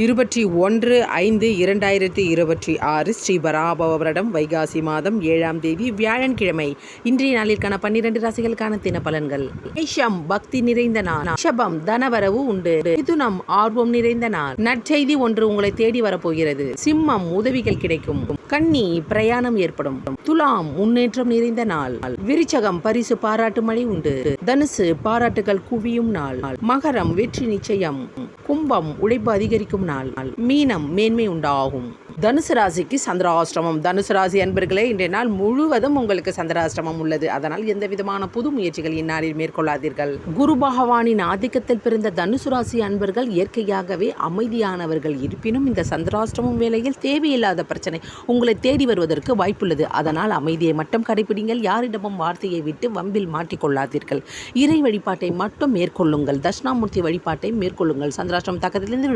21/5/2026 ஸ்ரீ பராபவ வருடம் வைகாசி மாதம் 7ஆம் தேதி வியாழன்கிழமை. இன்றைய நாளிற்கான 12 ராசிகளுக்கான தின பலன்கள். மேஷம் பக்தி நிறைந்த நாள். ரிஷபம் தனவரவு உண்டு. மிதுனம் ஆர்வம் நிறைந்த நாள். நற்செய்தி ஒன்று உங்களை தேடி வரப்போகிறது. சிம்மம் உதவிகள் கிடைக்கும். கன்னி பிரயாணம் ஏற்படும். துலாம் முன்னேற்றம் நிறைந்த நாள். விருச்சகம் பரிசு பாராட்டு மழை உண்டு. தனுசு பாராட்டுகள் குவியும் நாள். மகரம் வெற்றி நிச்சயம். கும்பம் உழைப்பு அதிகரிக்கும் நாள். மீனம் மேன்மை உண்டாகும். தனுசு ராசிக்கு சந்திராஷ்டமம். தனுசு ராசி அன்பர்களே, இன்றைய நாள் முழுவதும் உங்களுக்கு சந்திராஷ்டமம் உள்ளது. அதனால் எந்த விதமான புது முயற்சிகள் இந்நாளில் மேற்கொள்ளாதீர்கள். குரு பகவானின் ஆதிக்கத்தில் பிறந்த தனுசு ராசி அன்பர்கள் இயற்கையாகவே அமைதியானவர்கள். இருப்பினும் இந்த சந்திராஷ்டமம் வேளையில் தேவையில்லாத பிரச்சனை உங்களை தேடி வருவதற்கு வாய்ப்புள்ளது. அதனால் அமைதியை மட்டும் கடைபிடிங்கள். யாரிடமும் வார்த்தையை விட்டு வம்பில் மாட்டிக்கொள்ளாதீர்கள். இறை வழிபாட்டை மட்டும் மேற்கொள்ளுங்கள். தட்சிணாமூர்த்தி வழிபாட்டை மேற்கொள்ளுங்கள். சந்திராஷ்டமம் தாக்கத்திலிருந்து